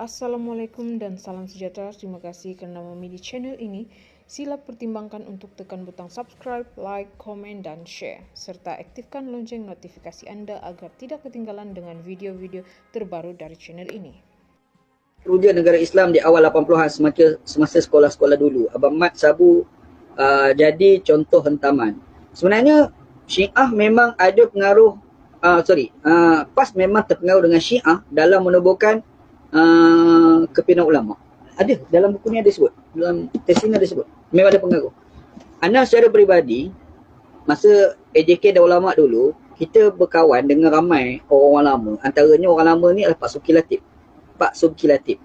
Assalamualaikum dan salam sejahtera. Terima kasih kerana memilih channel ini. Sila pertimbangkan untuk tekan butang subscribe, like, komen dan share. Serta aktifkan lonceng notifikasi anda agar tidak ketinggalan dengan video-video terbaru dari channel ini. Teruja negara Islam di awal 80-an semasa sekolah-sekolah dulu. Abang Mat Sabu jadi contoh hentaman. Sebenarnya Syiah memang ada pengaruh, PAS memang terpengaruh dengan Syiah dalam menubuhkan kepimpinan ulama. Ada, dalam buku ni ada sebut. Dalam tesis ni ada sebut. Memang ada pengaruh. Ana secara peribadi, masa AJK dan ulama dulu, kita berkawan dengan ramai orang-orang lama. Antaranya orang lama ni adalah Pak Subki Latif. Pak Subki Latif.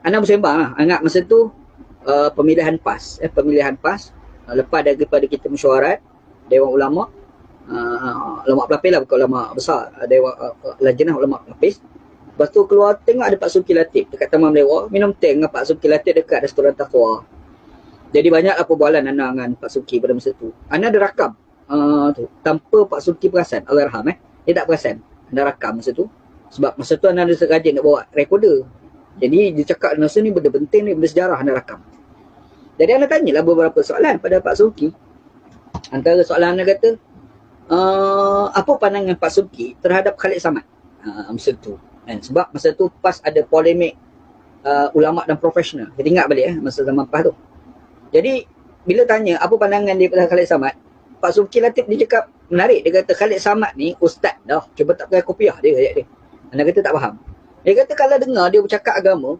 Ana bersembang lah. Ingat masa tu pemilihan PAS. Lepas daripada kita mesyuarat Dewan Ulama, ulama pelapis lah, bukan ulama besar. Dewan Lajnah ulama pelapis. Lepas tu keluar tengok ada Pak Subki Latif dekat Taman Melewa, minum teh dengan Pak Subki Latif dekat restoran Taqwa. Jadi banyaklah perbualan Ana dengan Pak Subki pada masa tu. Ana ada rakam tu, tanpa Pak Subki perasan, Allahyarham dia tak perasan. Ana rakam masa tu. Sebab masa tu Ana ada rajin nak bawa recorder. Jadi dia cakap masa ni benda penting ni, benda sejarah Ana rakam. Jadi Ana tanyalah beberapa soalan pada Pak Subki. Antara soalan Ana kata, apa pandangan Pak Subki terhadap Khalid Samad? Masa tu. Sebab masa tu PAS ada polemik ulama dan profesional. Kita ingat balik masa zaman PAS tu. Jadi bila tanya apa pandangan dia pada Khalid Samad, Pak Subki Latif dia cakap menarik. Dia kata Khalid Samad ni ustaz dah, cuba tak pakai kopiah dia ayat dia. Anda kata tak faham. Dia kata kalau dengar dia bercakap agama,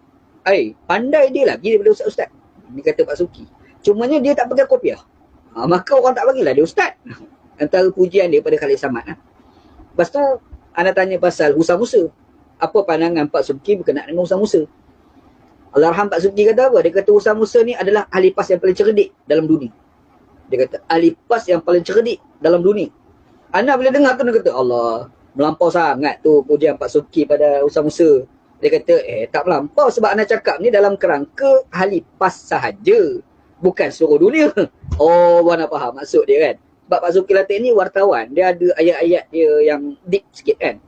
pandai dia lagi daripada ustaz-ustaz. Dia kata Pak Subki. Cumanya dia tak pakai kopiah. Maka orang tak bagilah dia ustaz. Antara pujian dia pada Khalid Samad. Lepas tu anda tanya pasal Musa Musa. Apa pandangan Pak Subki berkenaan dengan Musa Musa? Allahyarham Pak Subki kata apa? Dia kata Musa Musa ni adalah ahli PAS yang paling cerdik dalam dunia. Dia kata ahli PAS yang paling cerdik dalam dunia. Ana bila dengar tu dia kata Allah, melampau sangat tu pujian Pak Subki pada Musa Musa. Dia kata tak melampau sebab Ana cakap ni dalam kerangka ahli PAS sahaja, bukan seluruh dunia. Oh, Ana faham maksud dia kan. Sebab Pak Subki Latif ni wartawan, dia ada ayat-ayat dia yang deep sikit kan.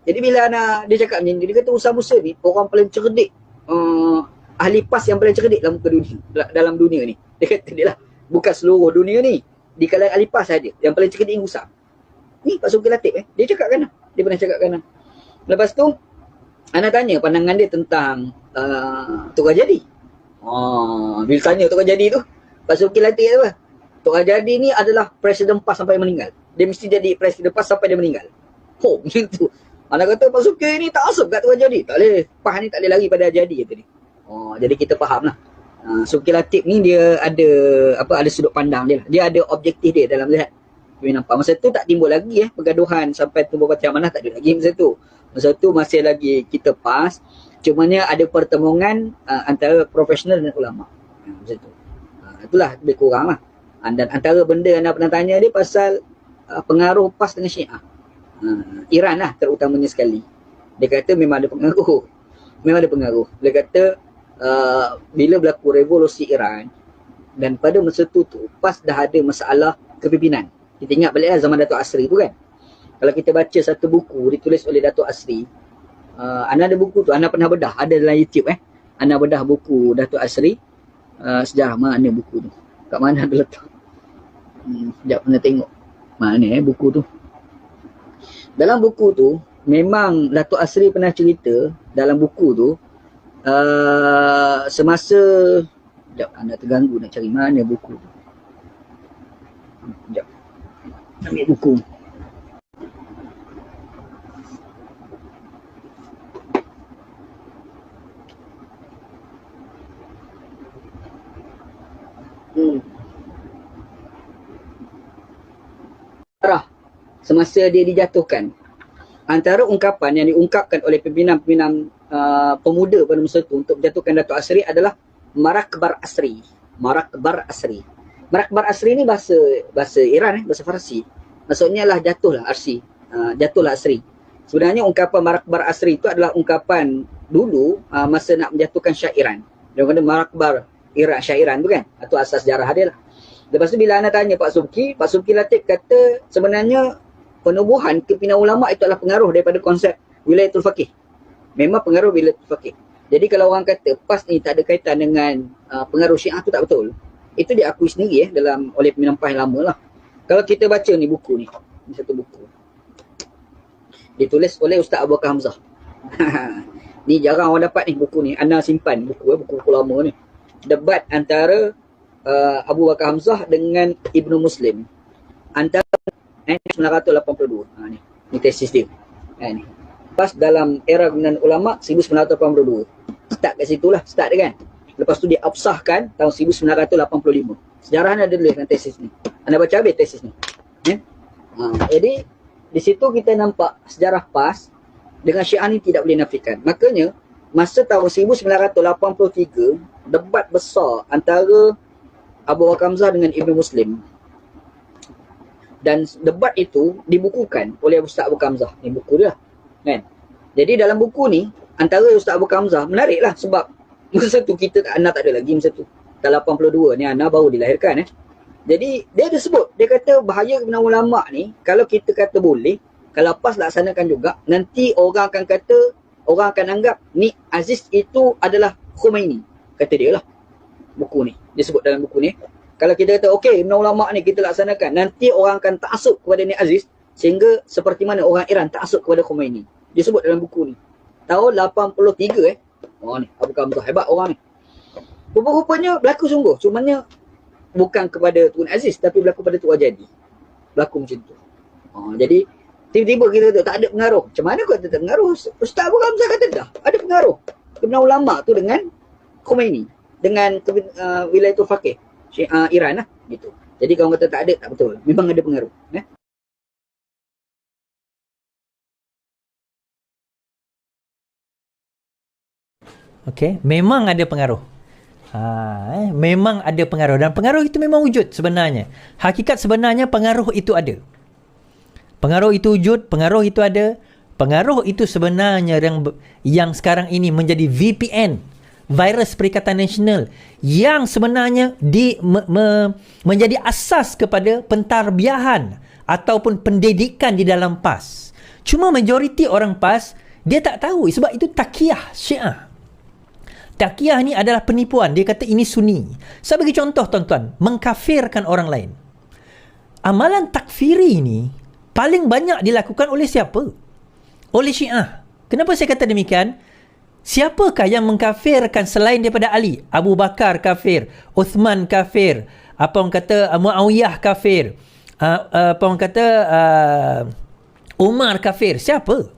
Jadi bila dia cakap macam ni, dia kata Musa Musa ni orang paling cerdik, ahli PAS yang paling cerdik dalam dunia ni. Dia kata dia lah, bukan seluruh dunia ni, di kalangan ahli PAS saja yang paling cerdik Musa. Ni Pak Subki Latif dia cakap kan, dia pernah cakap kan. Lepas tu Ana tanya pandangan dia tentang Tok Rajadi. Bila tanya Tok Rajadi tu, Pak Subki Latif apa? Tok Rajadi ni adalah presiden PAS sampai meninggal. Dia mesti jadi presiden PAS sampai dia meninggal. Gitu. Ana kata Pak Subki ni tak asap kat Tok Rajadi. Tak boleh. PAS ni tak boleh lari pada Rajadi kata dia. Jadi kita faham lah. Subki Latif ni dia ada sudut pandang dia lah. Dia ada objektif dia dalam lihat. Nampak masa tu tak timbul lagi pergaduhan sampai tubuh parti amanah, tak ada lagi masa tu. Masa tu masih lagi kita PAS. Cumanya ada pertemuan antara profesional dan ulama. Masa tu. Itulah lebih kurang lah. Dan antara benda anda pernah tanya dia pasal pengaruh PAS dengan Syiah. Iran lah terutamanya sekali. Dia kata memang ada pengaruh. Memang ada pengaruh. Dia kata bila berlaku revolusi Iran dan pada masa tu PAS dah ada masalah kepimpinan. Kita ingat balik zaman Datuk Asri tu kan. Kalau kita baca satu buku ditulis oleh Datuk Asri, Ana ada buku tu, Ana pernah bedah, ada dalam YouTube Ana bedah buku Datuk Asri, sejarah mana buku tu. Kat mana ada letak? Sekejap Ana tengok. Mana buku tu. Dalam buku tu, memang Datuk Asri pernah cerita dalam buku tu, semasa, sekejap Anda terganggu nak cari mana buku tu. Sekejap. Ambil buku. Semasa dia dijatuhkan, antara ungkapan yang diungkapkan oleh pimpinan-pimpinan pemuda pada masa itu untuk menjatuhkan Datuk Asri adalah Marakbar Asri. Marakbar Asri. Marakbar Asri ni bahasa Iran, bahasa Farsi. Maksudnya lah jatuhlah Asri. Jatuhlah Asri. Sebenarnya ungkapan Marakbar Asri itu adalah ungkapan dulu masa nak menjatuhkan Syah Iran. Dia kata Marakbar Iran, Syah Iran tu kan. Itu asas sejarah dia lah. Lepas tu bila anda tanya Pak Subki Latif kata sebenarnya penubuhan kepimpinan ulama itu adalah pengaruh daripada konsep wilayatul faqih. Memang pengaruh wilayatul faqih. Jadi kalau orang kata PAS ni tak ada kaitan dengan pengaruh Syiah tu tak betul. Itu diakui sendiri dalam oleh pimpinan PAS yang lama lah. Kalau kita baca ni buku ni, ni satu buku. Ditulis oleh Ustaz Abu Bakar Hamzah. Ni jarang orang dapat ni buku ni. Ana simpan buku lama ni. Debat antara Abu Bakar Hamzah dengan Ibnu Muslim. Antara 1982. Ni tesis dia. Ni. PAS dalam era kemudian ulama 1982. Start kat situ lah, start dia kan. Lepas tu dia absahkan tahun 1985. Sejarah ni ada tulis dalam tesis ni. Anda baca habis tesis ni. Jadi di situ kita nampak sejarah PAS dengan Syiah ni tidak boleh nafikan. Makanya masa tahun 1983 debat besar antara Abu Bakar Hamzah dengan Ibnu Muslim. Dan debat itu dibukukan oleh Ustaz Abu Bakar Hamzah. Ni buku dia kan. Jadi dalam buku ni antara Ustaz Abu Bakar Hamzah menariklah sebab masa tu kita anak tak ada lagi masa tu. Tahun 82 ni anak baru dilahirkan Jadi dia ada sebut, dia kata bahaya kebenaran ulama ni kalau kita kata boleh, kalau PAS laksanakan juga, nanti orang akan kata, orang akan anggap ni Aziz itu adalah Khomeini. Kata dia lah. Buku ni. Dia sebut dalam buku ni. Kalau kita kata okey, kebenaran ulama ni kita laksanakan, nanti orang akan ta'asub kepada ni Aziz sehingga seperti mana orang Iran ta'asub kepada Khomeini. Dia sebut dalam buku ni. Tahun 83 Oh ni, Abu Bakar Hamzah hebat orang ni. Rupa-rupanya berlaku sungguh. Cumanya bukan kepada Tun Aziz tapi berlaku pada Tok Jadi. Berlaku macam tu. Jadi tiba-tiba kita kata tak ada pengaruh. Macam mana kata tak pengaruh? Ustaz Abu Bakar Hamzah kata dah ada pengaruh. Kebenaran ulama tu dengan Khomeini, dengan Wilayatul Faqih Iran lah gitu. Jadi kalau kata tak ada, tak betul. Memang ada pengaruh. Okey, memang ada pengaruh. Memang ada pengaruh dan pengaruh itu memang wujud sebenarnya. Hakikat sebenarnya pengaruh itu ada. Pengaruh itu wujud, pengaruh itu ada. Pengaruh itu sebenarnya yang sekarang ini menjadi VPN, virus Perikatan Nasional, yang sebenarnya menjadi asas kepada pentarbiahan ataupun pendidikan di dalam PAS. Cuma majoriti orang PAS dia tak tahu sebab itu takiyah Syiah. Takiyah ni adalah penipuan. Dia kata ini Sunni. Saya bagi contoh tuan-tuan, mengkafirkan orang lain. Amalan takfiri ni paling banyak dilakukan oleh siapa? Oleh Syiah. Kenapa saya kata demikian? Siapakah yang mengkafirkan selain daripada Ali? Abu Bakar kafir, Uthman kafir, apa orang kata Muawiyah kafir, apa orang kata Umar kafir. Siapa?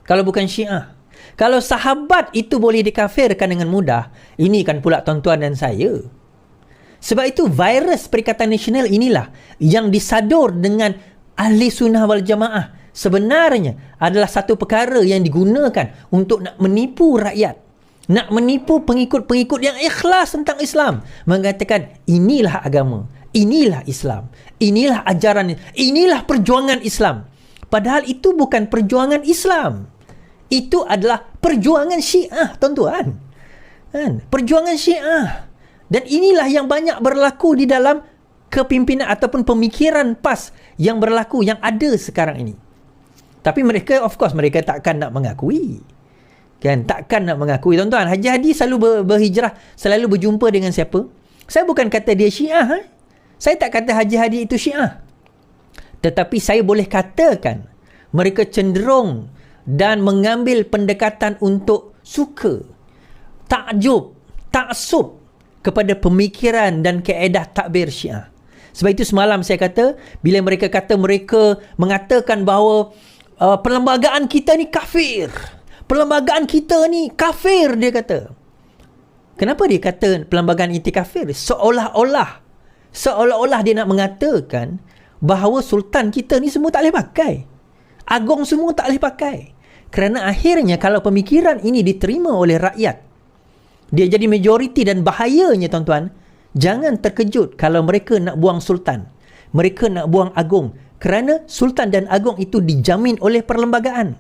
Kalau bukan Syiah. Kalau sahabat itu boleh dikafirkan dengan mudah, ini kan pula tuan-tuan dan saya. Sebab itu virus Perikatan Nasional inilah yang disadur dengan ahli sunnah wal jamaah. Sebenarnya adalah satu perkara yang digunakan untuk nak menipu rakyat. Nak menipu pengikut-pengikut yang ikhlas tentang Islam. Mengatakan inilah agama, inilah Islam, inilah ajaran, inilah perjuangan Islam. Padahal itu bukan perjuangan Islam. Itu adalah perjuangan Syiah, tuan-tuan. Perjuangan Syiah. Dan inilah yang banyak berlaku di dalam kepimpinan ataupun pemikiran PAS yang berlaku, yang ada sekarang ini. Tapi mereka, of course, mereka takkan nak mengakui. Takkan nak mengakui, tuan-tuan. Haji Hadi selalu berhijrah, selalu berjumpa dengan siapa? Saya bukan kata dia Syiah. Saya tak kata Haji Hadi itu Syiah. Tetapi saya boleh katakan mereka cenderung dan mengambil pendekatan untuk suka, takjub, taksub kepada pemikiran dan kaedah takbir Syiah. Sebab itu semalam saya kata, bila mereka kata mereka mengatakan bahawa perlembagaan kita ni kafir, perlembagaan kita ni kafir, dia kata. Kenapa dia kata perlembagaan itu kafir? Seolah-olah dia nak mengatakan bahawa sultan kita ni semua tak boleh pakai, agong semua tak boleh pakai. Kerana akhirnya kalau pemikiran ini diterima oleh rakyat, dia jadi majoriti, dan bahayanya tuan-tuan, jangan terkejut kalau mereka nak buang sultan, mereka nak buang agong, kerana sultan dan agong itu dijamin oleh perlembagaan.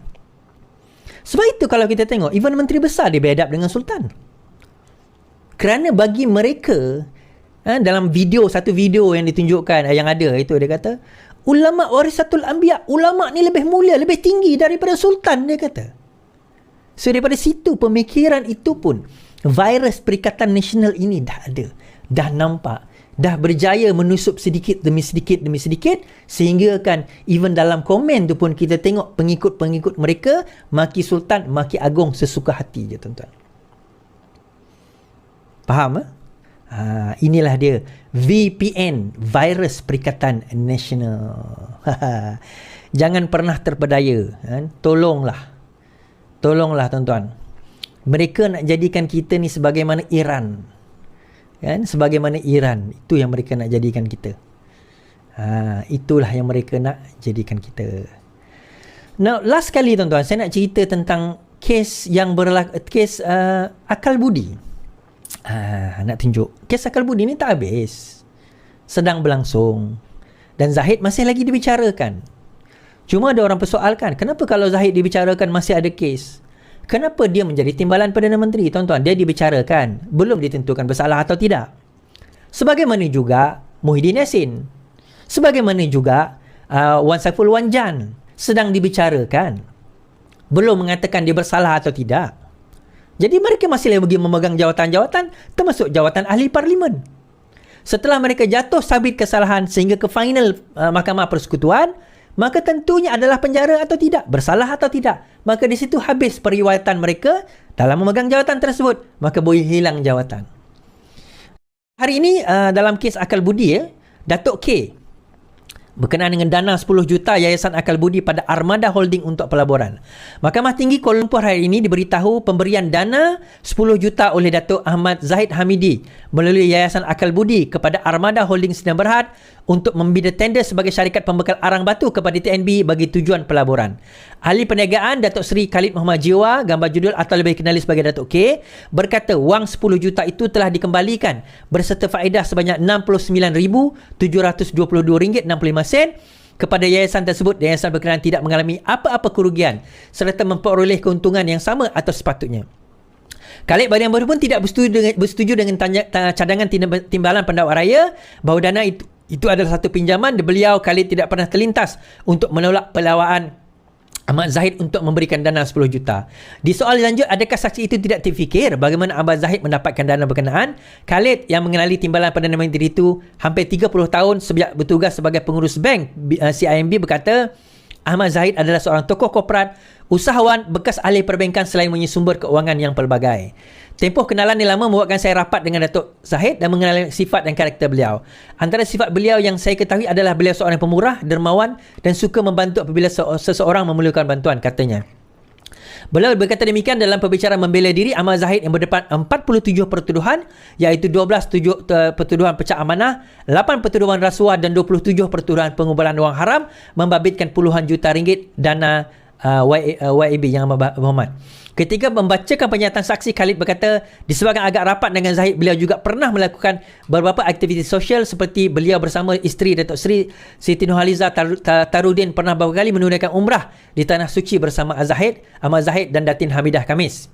Sebab itu kalau kita tengok, even menteri besar dia beradab dengan sultan. Kerana bagi mereka, dalam satu video yang ditunjukkan, yang ada itu, dia kata ulama warisatul anbiya, ulama ni lebih mulia, lebih tinggi daripada sultan, dia kata. So daripada situ pemikiran itu pun virus Perikatan Nasional ini dah ada, dah nampak, dah berjaya menusup sedikit demi sedikit sehingga kan even dalam komen tu pun kita tengok pengikut-pengikut mereka maki Sultan, maki Agong sesuka hati je tuan-tuan. Faham? Inilah dia VPN, virus Perikatan Nasional. Jangan pernah terpedaya, kan? Tolonglah tuan-tuan. Mereka nak jadikan kita ni sebagaimana Iran, kan? Sebagaimana Iran, itu yang mereka nak jadikan kita. Itulah yang mereka nak jadikan kita. Now, last kali tuan-tuan, saya nak cerita tentang kes yang kes akal budi. Nak tunjuk kes akal budi ni tak habis, sedang berlangsung dan Zahid masih lagi dibicarakan. Cuma ada orang persoalkan, kenapa kalau Zahid dibicarakan masih ada kes, kenapa dia menjadi timbalan Perdana Menteri? Tuan-tuan, dia dibicarakan, belum ditentukan bersalah atau tidak. Sebagaimana juga Muhyiddin Yassin, sebagaimana juga Wan Saiful Wan Jan sedang dibicarakan, belum mengatakan dia bersalah atau tidak. Jadi mereka masih lagi memegang jawatan-jawatan, termasuk jawatan ahli parlimen. Setelah mereka jatuh sabit kesalahan sehingga ke final Mahkamah Persekutuan, maka tentunya adalah penjara atau tidak, bersalah atau tidak. Maka di situ habis periwayatan mereka dalam memegang jawatan tersebut, maka boleh hilang jawatan. Hari ini dalam kes akal budi, Datuk K berkenaan dengan dana 10 juta Yayasan Akal Budi pada Armada Holding untuk pelaburan. Mahkamah Tinggi Kuala Lumpur hari ini diberitahu pemberian dana 10 juta oleh Datuk Ahmad Zahid Hamidi melalui Yayasan Akal Budi kepada Armada Holding Sdn Bhd untuk membina tender sebagai syarikat pembekal arang batu kepada TNB bagi tujuan pelaburan. Ahli Perniagaan Datuk Seri Khalid Muhammad Jiwa, gambar judul atau lebih dikenali sebagai Datuk K, berkata wang 10 juta itu telah dikembalikan berserta faedah sebanyak RM69,722.65 kepada yayasan tersebut. Yayasan berkenaan tidak mengalami apa-apa kerugian serta memperoleh keuntungan yang sama atau sepatutnya. Khalid Badian Baru pun tidak bersetuju dengan cadangan timbalan pendakwa raya bahawa dana itu adalah satu pinjaman. Beliau Khalid tidak pernah terlintas untuk menolak pelawaan Ahmad Zahid untuk memberikan dana 10 juta. Di soal lanjut, adakah saksi itu tidak terfikir bagaimana Ahmad Zahid mendapatkan dana berkenaan? Khalid yang mengenali timbalan Perdana Menteri itu hampir 30 tahun sejak bertugas sebagai pengurus bank CIMB berkata, Ahmad Zahid adalah seorang tokoh korporat, usahawan, bekas ahli perbankan selain punya sumber keuangan yang pelbagai. Tempoh kenalan yang lama membuatkan saya rapat dengan Datuk Zahid dan mengenali sifat dan karakter beliau. Antara sifat beliau yang saya ketahui adalah beliau seorang pemurah, dermawan dan suka membantu apabila seseorang memerlukan bantuan, katanya. Beliau berkata demikian dalam perbicaraan membela diri Ahmad Zahid yang berdepan 47 pertuduhan, iaitu 12 pertuduhan pecah amanah, 8 pertuduhan rasuah dan 27 pertuduhan pengumpulan wang haram membabitkan puluhan juta ringgit dana YAB yang Muhammad. Ketika membacakan pernyataan saksi, Khalid berkata disebabkan agak rapat dengan Zahid, beliau juga pernah melakukan beberapa aktiviti sosial seperti beliau bersama isteri Datuk Seri Siti Nurhaliza Tarudin pernah beberapa kali menunaikan umrah di Tanah Suci bersama Ahmad Zahid dan Datin Hamidah Khamis.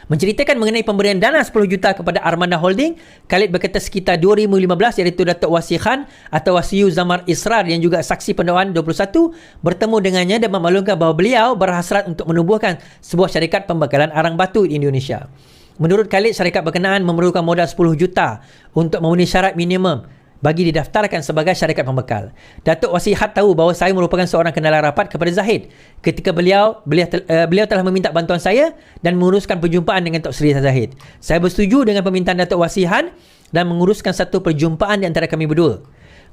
Menceritakan mengenai pemberian dana 10 juta kepada Armada Holding, Khalid berkata sekitar 2015 iaitu Datuk Wasi Khan atau Wasiu Zamar Israr yang juga saksi pendakwaan 21 bertemu dengannya dan memaklumkan bahawa beliau berhasrat untuk menubuhkan sebuah syarikat pembekalan arang batu di Indonesia. Menurut Khalid, syarikat berkenaan memerlukan modal 10 juta untuk memenuhi syarat minimum bagi didaftarkan sebagai syarikat pembekal. Datuk Wasihat tahu bahawa saya merupakan seorang kenalan rapat kepada Zahid ketika beliau telah meminta bantuan saya dan menguruskan perjumpaan dengan Tok Seri Zahid. Saya bersetuju dengan permintaan Datuk Wasihan dan menguruskan satu perjumpaan di antara kami berdua.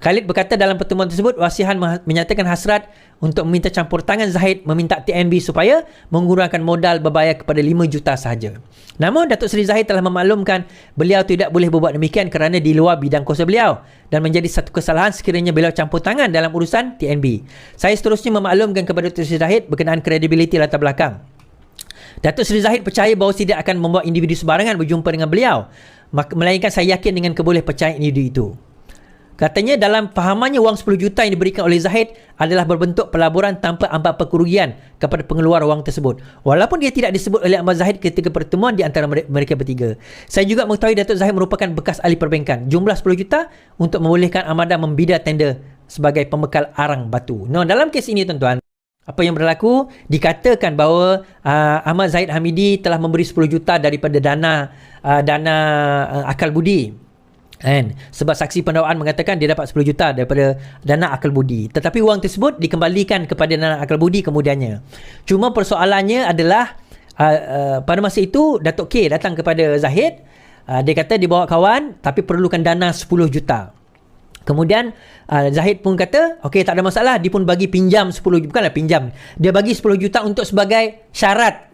Khalid berkata dalam pertemuan tersebut, Wasihan menyatakan hasrat untuk meminta campur tangan Zahid meminta TNB supaya mengurangkan modal berbayar kepada 5 juta sahaja. Namun Datuk Seri Zahid telah memaklumkan beliau tidak boleh berbuat demikian kerana di luar bidang kuasa beliau dan menjadi satu kesalahan sekiranya beliau campur tangan dalam urusan TNB. Saya seterusnya memaklumkan kepada Datuk Seri Zahid berkenaan kredibiliti latar belakang. Datuk Seri Zahid percaya bahawa tidak akan membawa individu sebarangan berjumpa dengan beliau, melainkan saya yakin dengan keboleh percayaan individu itu. Katanya dalam fahamannya wang 10 juta yang diberikan oleh Zahid adalah berbentuk pelaburan tanpa apa-apa kerugian kepada pengeluar wang tersebut. Walaupun dia tidak disebut oleh Ahmad Zahid ketika pertemuan di antara mereka bertiga. Saya juga mengetahui Datuk Zahid merupakan bekas ahli perbankan. Jumlah 10 juta untuk membolehkan Armada membida tender sebagai pembekal arang batu. Dalam kes ini tuan-tuan, Apa yang berlaku? Dikatakan bahawa Ahmad Zahid Hamidi telah memberi 10 juta daripada dana akal budi. Kan? Sebab saksi pendakwaan mengatakan dia dapat 10 juta daripada dana akal budi. Tetapi wang tersebut dikembalikan kepada dana akal budi kemudiannya. Cuma persoalannya adalah pada masa itu Datuk K datang kepada Zahid. Dia kata dia bawa kawan tapi perlukan dana 10 juta. Kemudian Zahid pun kata okey, tak ada masalah. Dia pun bagi pinjam 10, bukanlah pinjam, dia bagi 10 juta untuk sebagai syarat